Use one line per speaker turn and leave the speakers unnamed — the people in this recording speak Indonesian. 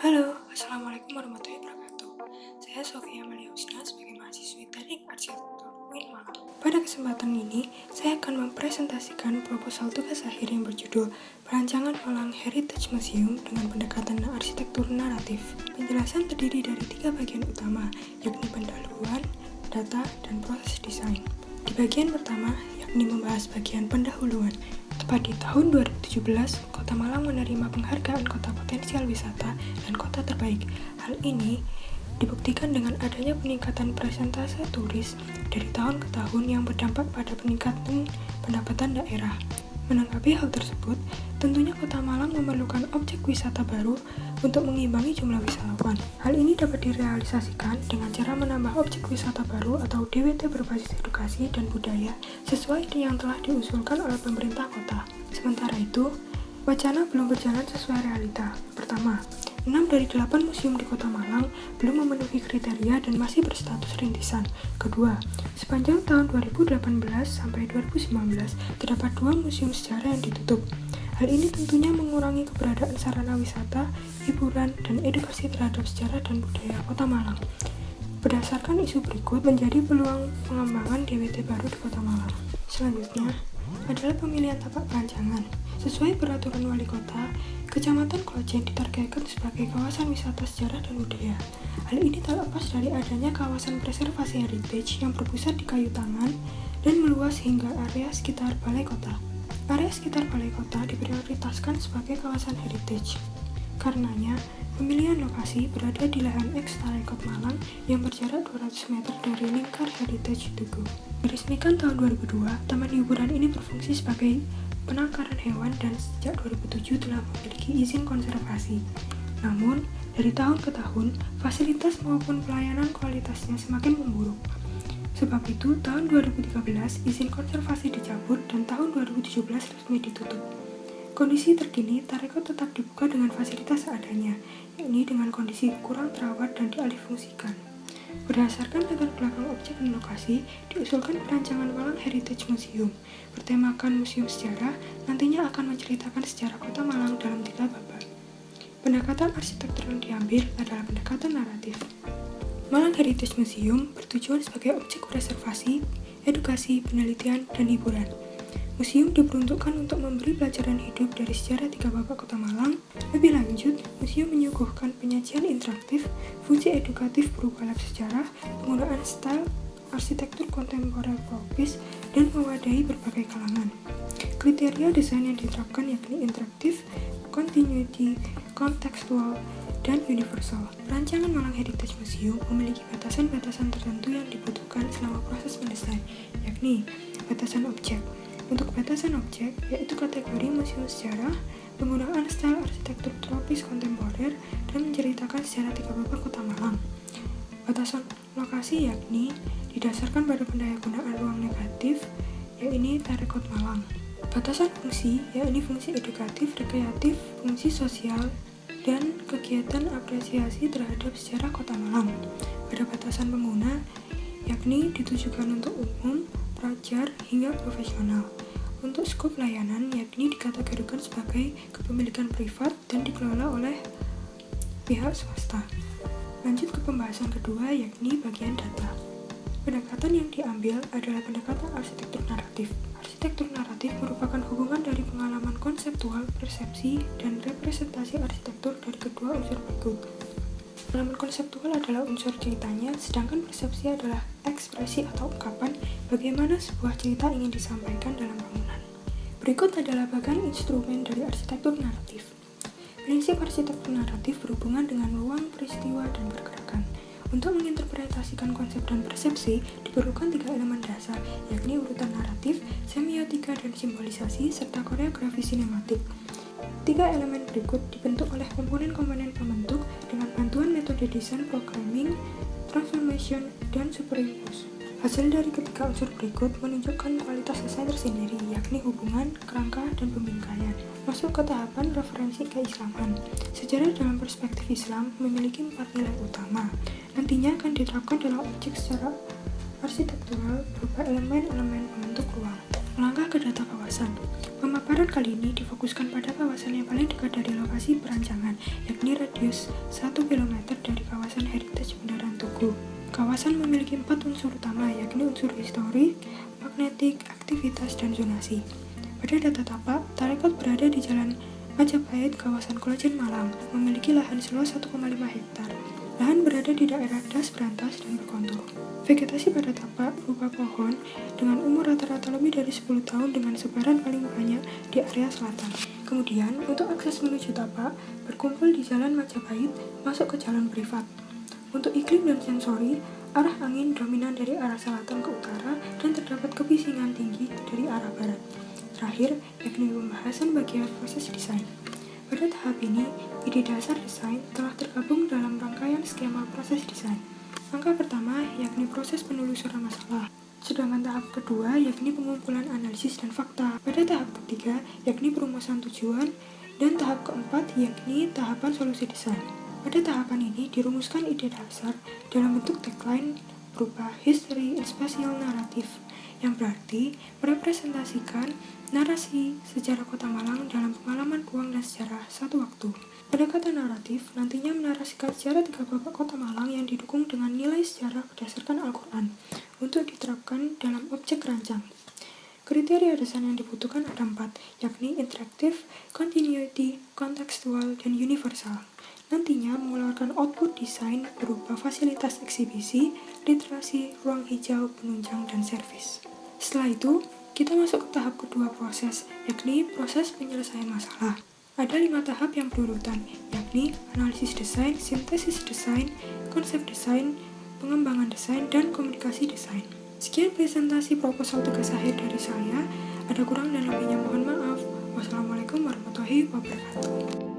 Halo, Assalamualaikum warahmatullahi wabarakatuh. Saya Sofia Amalia Husna sebagai mahasiswi Teknik Arsitektur UIN Malang. Pada kesempatan ini, saya akan mempresentasikan proposal tugas akhir yang berjudul Perancangan Malang Heritage Museum dengan pendekatan arsitektur naratif. Penjelasan terdiri dari 3 bagian utama, yakni pendahuluan, data, dan proses desain. Di bagian pertama, yakni membahas bagian pendahuluan. Tepat di tahun 2017, Kota Malang menerima penghargaan Kota Potensial Wisata dan Kota Terbaik. Hal ini dibuktikan dengan adanya peningkatan persentase turis dari tahun ke tahun yang berdampak pada peningkatan pendapatan daerah. Menanggapi hal tersebut, tentunya Kota Malang memerlukan objek wisata baru untuk mengimbangi jumlah wisatawan. Hal ini dapat direalisasikan dengan cara menambah objek wisata baru atau DWT berbasis edukasi dan budaya sesuai yang telah diusulkan oleh pemerintah kota. Sementara itu, wacana belum berjalan sesuai realita. Pertama, 6 dari 8 museum di Kota Malang belum memenuhi kriteria dan masih berstatus rintisan. Kedua, sepanjang tahun 2018 sampai 2019 terdapat 2 museum sejarah yang ditutup. Hal ini tentunya mengurangi keberadaan sarana wisata, hiburan, dan edukasi terhadap sejarah dan budaya Kota Malang. Berdasarkan isu berikut menjadi peluang pengembangan DWT baru di Kota Malang. Selanjutnya adalah pemilihan tapak perancangan. Sesuai peraturan wali kota, Kecamatan Klojen ditargetkan sebagai kawasan wisata sejarah dan budaya. Hal ini tak lepas dari adanya kawasan preservasi heritage yang berpusat di Kayu Tangan dan meluas hingga area sekitar Balai Kota. Area sekitar Balai Kota diprioritaskan sebagai kawasan heritage. Karenanya, pemilihan lokasi berada di lahan eks-Tarekot Malang yang berjarak 200 meter dari lingkar heritage Tugu. Diresmikan tahun 2002, taman hiburan ini berfungsi sebagai penangkaran hewan dan sejak 2007 telah memiliki izin konservasi. Namun, dari tahun ke tahun, fasilitas maupun pelayanan kualitasnya semakin memburuk. Sebab itu, tahun 2013 izin konservasi dicabut dan tahun 2017 resmi ditutup. Kondisi terkini, Tarekot tetap dibuka dengan fasilitas seadanya, yakni dengan kondisi kurang terawat dan dialihfungsikan. Berdasarkan latar belakang objek dan lokasi, diusulkan perancangan Malang Heritage Museum. Bertemakan museum sejarah, nantinya akan menceritakan sejarah Kota Malang dalam 3 babak. Pendekatan arsitektur yang diambil adalah pendekatan naratif. Malang Heritage Museum bertujuan sebagai objek preservasi, edukasi, penelitian, dan hiburan. Museum diperuntukkan untuk memberi pelajaran hidup dari sejarah 3 babak Kota Malang. Lebih lanjut, museum menyuguhkan penyajian interaktif, fungsi edukatif berupa lab sejarah, penggunaan style arsitektur kontemporer tropis, dan mewadahi berbagai kalangan. Kriteria desain yang diterapkan yakni interaktif, continuity, kontekstual, dan universal. Rancangan Malang Heritage Museum memiliki batasan-batasan tertentu yang dibutuhkan selama proses mendesain, yakni batasan objek. Untuk batasan objek, yaitu kategori museum sejarah, penggunaan style arsitektur tropis kontemporer, dan menceritakan sejarah 3 babak Kota Malang. Batasan lokasi yakni didasarkan pada pendayagunaan ruang negatif, yakni Tarekot Malang. Batasan fungsi, yakni fungsi edukatif, rekreatif, fungsi sosial, dan kegiatan apresiasi terhadap sejarah Kota Malang. Pada batasan pengguna, yakni ditujukan untuk umum, pelajar, hingga profesional. Untuk skop layanan, yakni dikategorikan sebagai kepemilikan privat dan dikelola oleh pihak swasta. Lanjut ke pembahasan kedua, yakni bagian data. Pendekatan yang diambil adalah pendekatan arsitektur naratif. Arsitektur naratif merupakan hubungan dari pengalaman konseptual, persepsi, dan representasi arsitektur dari kedua unsur berikut. Pengalaman konseptual adalah unsur ceritanya, sedangkan persepsi adalah ekspresi atau ungkapan bagaimana sebuah cerita ingin disampaikan dalam bangunan. Berikut adalah bagian instrumen dari arsitektur naratif. Prinsip arsitektur naratif berhubungan dengan ruang, peristiwa, dan pergerakan. Untuk menginterpretasikan konsep dan persepsi, diperlukan 3 elemen dasar, yakni urutan naratif, semiotika, dan simbolisasi, serta koreografi sinematik. 3 elemen berikut dibentuk oleh komponen-komponen pembentuk dengan bantuan metode desain programming, transformation, dan superimpose. Hasil dari ketiga unsur berikut menunjukkan kualitas desain tersendiri, yakni hubungan, kerangka, dan pembingkaian. Masuk ke tahapan referensi keislaman. Sejarah dalam perspektif Islam memiliki 4 nilai utama. Nantinya akan diterapkan dalam objek secara arsitektural berupa elemen-elemen pembentuk ruang. Melangkah ke data kawasan. Pemaparan kali ini difokuskan pada kawasan yang paling dekat dari lokasi perancangan, yakni radius 1 km dari kawasan Heritage Bundaran Tugu. Kawasan memiliki 4 unsur utama, yakni unsur historik, magnetik, aktivitas, dan zonasi. Pada data tapak, Tarekat berada di Jalan Majapahit, kawasan Kolajen Malang, memiliki lahan seluas 1,5 hektar. Lahan berada di daerah das berantas dan berkontur. Vegetasi pada tapak berupa pohon dengan umur rata-rata lebih dari 10 tahun dengan sebaran paling banyak di area selatan. Kemudian, untuk akses menuju tapak, berkumpul di Jalan Majapahit, masuk ke jalan privat. Untuk iklim dan sensori, arah angin dominan dari arah selatan ke utara dan terdapat kebisingan tinggi dari arah barat. Terakhir, yakni pembahasan bagian proses desain. Pada tahap ini, ide dasar desain telah tergabung dalam rangkaian skema proses desain. Langkah pertama yakni proses penelusuran masalah, sedangkan tahap kedua yakni pengumpulan analisis dan fakta. Pada tahap ketiga yakni perumusan tujuan, dan tahap keempat yakni tahapan solusi desain. Pada tahapan ini dirumuskan ide dasar dalam bentuk tagline berupa history and spatial narrative, yang berarti merepresentasikan narasi sejarah Kota Malang dalam pengalaman ruang dan sejarah satu waktu. Pendekatan naratif nantinya menarasikan sejarah 3 babak Kota Malang yang didukung dengan nilai sejarah berdasarkan Al-Quran untuk diterapkan dalam objek rancang. Kriteria desain yang dibutuhkan ada 4, yakni interaktif, continuity, kontekstual, dan universal. Nantinya mengeluarkan output desain berupa fasilitas eksibisi, literasi, ruang hijau, penunjang, dan servis. Setelah itu, kita masuk ke tahap kedua proses, yakni proses penyelesaian masalah. Ada 5 tahap yang berurutan, yakni analisis desain, sintesis desain, konsep desain, pengembangan desain, dan komunikasi desain. Sekian presentasi proposal tugas akhir dari saya. Ada kurang dan lebihnya mohon maaf. Wassalamualaikum warahmatullahi wabarakatuh.